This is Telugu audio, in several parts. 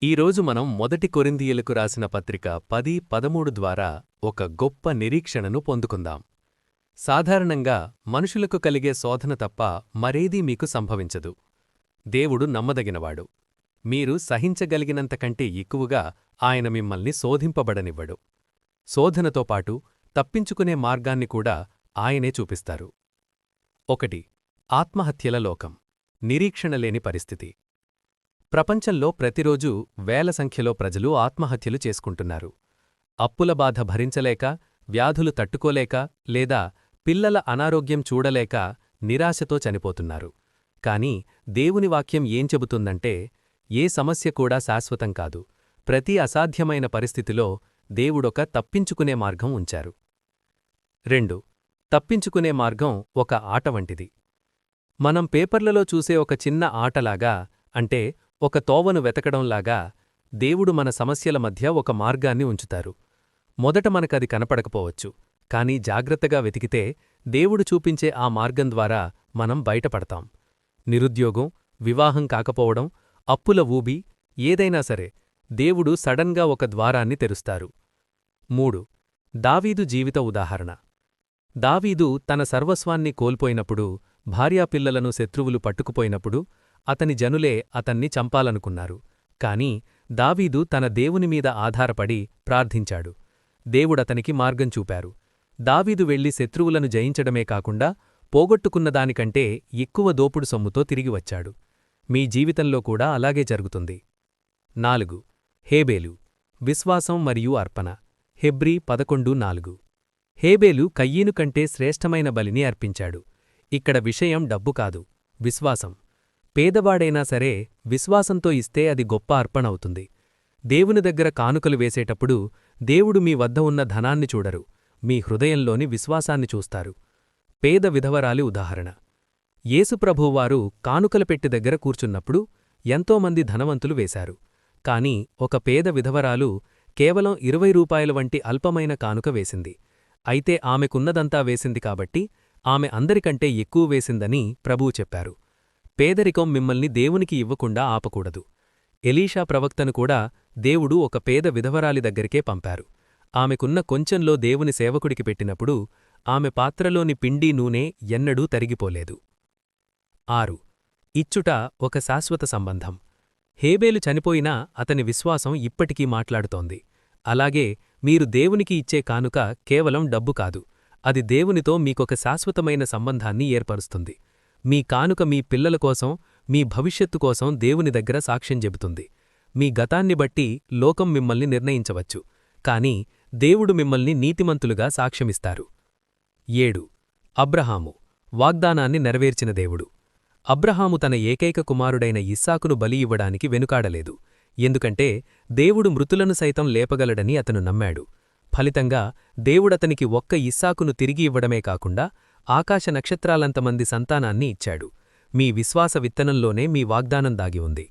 ఈరోజు మనం మొదటి కొరింథీయులకు రాసిన పత్రిక 10:13 ద్వారా ఒక గొప్ప నిరీక్షణను పొందుకుందాం. సాధారణంగా మనుషులకు కలిగే శోధన తప్ప మరేదీ మీకు సంభవించదు. దేవుడు నమ్మదగినవాడు. మీరు సహించగలిగినంతకంటే ఎక్కువగా ఆయన మిమ్మల్ని శోధింపబడనివ్వడు. శోధనతో పాటు తప్పించుకునే మార్గాన్ని కూడా ఆయనే చూపిస్తారు. 1. ఆత్మహత్యల లోకం. నిరీక్షణలేని పరిస్థితి. ప్రపంచంలో ప్రతిరోజూ వేల సంఖ్యలో ప్రజలు ఆత్మహత్యలు చేసుకుంటున్నారు. అప్పుల బాధ భరించలేక, వ్యాధులు తట్టుకోలేక, లేదా పిల్లల అనారోగ్యం చూడలేక నిరాశతో చనిపోతున్నారు. కాని దేవుని వాక్యం ఏం చెబుతుందంటే, ఏ సమస్య కూడా శాశ్వతం కాదు. ప్రతి అసాధ్యమైన పరిస్థితిలో దేవుడొక తప్పించుకునే మార్గం ఉంచారు. 2. తప్పించుకునే మార్గం ఒక ఆట వంటిది. మనం పేపర్లలో చూసే ఒక చిన్న ఆటలాగా, అంటే ఒక తోవను వెతకడంలాగా, దేవుడు మన సమస్యల మధ్య ఒక మార్గాన్ని ఉంచుతారు. మొదట మనకది కనపడకపోవచ్చు, కానీ జాగ్రత్తగా వెతికితే దేవుడు చూపించే ఆ మార్గం ద్వారా మనం బయటపడతాం. నిరుద్యోగం, వివాహం కాకపోవడం, అప్పుల ఊబి, ఏదైనా సరే దేవుడు సడన్గా ఒక ద్వారాన్ని తెరుస్తారు. 3. దావీదు జీవిత ఉదాహరణ. దావీదు తన సర్వస్వాన్ని కోల్పోయినప్పుడు, భార్యాపిల్లలను శత్రువులు పట్టుకుపోయినప్పుడు అతని జనులే అతన్ని చంపాలనుకున్నారు. కాని దావీదు తన దేవునిమీద ఆధారపడి ప్రార్థించాడు. దేవుడతనికి మార్గం చూపారు. దావీదు వెళ్లి శత్రువులను జయించడమే కాకుండా పోగొట్టుకున్నదానికంటే ఎక్కువ దోపుడు సొమ్ముతో తిరిగి వచ్చాడు. మీ జీవితంలో కూడా అలాగే జరుగుతుంది. 4. హేబేలు. విశ్వాసం మరియు అర్పణ. హెబ్రీ 11:4. హేబేలు కయ్యీను కంటే శ్రేష్టమైన బలిని అర్పించాడు. ఇక్కడ విషయం డబ్బు కాదు, విశ్వాసం. పేదవాడైనా సరే విశ్వాసంతో ఇస్తే అది గొప్ప అర్పణవుతుంది. దేవుని దగ్గర కానుకలు వేసేటప్పుడు దేవుడు మీ వద్ద ఉన్న ధనాన్ని చూడరు, మీ హృదయంలోని విశ్వాసాన్ని చూస్తారు. పేద విధవరాలి ఉదాహరణ. యేసుప్రభువారు కానుకల పెట్టె దగ్గర కూర్చున్నప్పుడు ఎంతోమంది ధనవంతులు వేశారు. కాని ఒక పేద విధవరాలు కేవలం 20 రూపాయల వంటి అల్పమైన కానుక వేసింది. అయితే ఆమెకున్నదంతా వేసింది కాబట్టి ఆమె అందరికంటే ఎక్కువ వేసిందని ప్రభువు చెప్పారు. పేదరికం మిమ్మల్ని దేవునికి ఇవ్వకుండా ఆపకూడదు. ఎలీషా ప్రవక్తను కూడా దేవుడు ఒక పేద విధవరాలి దగ్గరికే పంపారు. ఆమెకున్న కొంచెంలో దేవుని సేవకుడికి పెట్టినప్పుడు ఆమె పాత్రలోని పిండి నూనె ఎన్నడూ తరిగిపోలేదు. 6. ఇచ్చుట ఒక శాశ్వత సంబంధం. హేబేలు చనిపోయినా అతని విశ్వాసం ఇప్పటికీ మాట్లాడుతోంది. అలాగే మీరు దేవునికి ఇచ్చే కానుక కేవలం డబ్బు కాదు, అది దేవునితో మీకొక శాశ్వతమైన సంబంధాన్ని ఏర్పరుస్తుంది. మీ కానుక మీ పిల్లల కోసం, మీ భవిష్యత్తు కోసం దేవుని దగ్గర సాక్ష్యం చెబుతుంది. మీ గతాన్ని బట్టి లోకం మిమ్మల్ని నిర్ణయించవచ్చు, కాని దేవుడు మిమ్మల్ని నీతిమంతులుగా సాక్ష్యమిస్తారు. 7. అబ్రహాము. వాగ్దానాన్ని నెరవేర్చిన దేవుడు. అబ్రహాము తన ఏకైక కుమారుడైన ఇస్సాకును బలి ఇవ్వడానికి వెనుకాడలేదు. ఎందుకంటే దేవుడు మృతులను సైతం లేపగలడని అతను నమ్మాడు. ఫలితంగా దేవుడతనికి ఒక్క ఇస్సాకును తిరిగి ఇవ్వడమే కాకుండా ఆకాశ నక్షత్రాలంతమంది సంతానాన్ని ఇచ్చాడు. మీ విశ్వాస విత్తనంలోనే మీ వాగ్దానం దాగి ఉంది.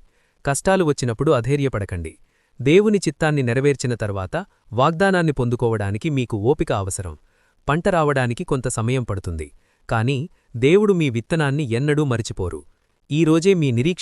కష్టాలు వచ్చినప్పుడు అధైర్యపడకండి. దేవుని చిత్తాన్ని నెరవేర్చిన తర్వాత వాగ్దానాన్ని పొందుకోవడానికి మీకు ఓపిక అవసరం. పంట రావడానికి కొంత సమయం పడుతుంది, కాని దేవుడు మీ విత్తనాన్ని ఎన్నడూ మరిచిపోరు. ఈరోజే మీ నిరీక్ష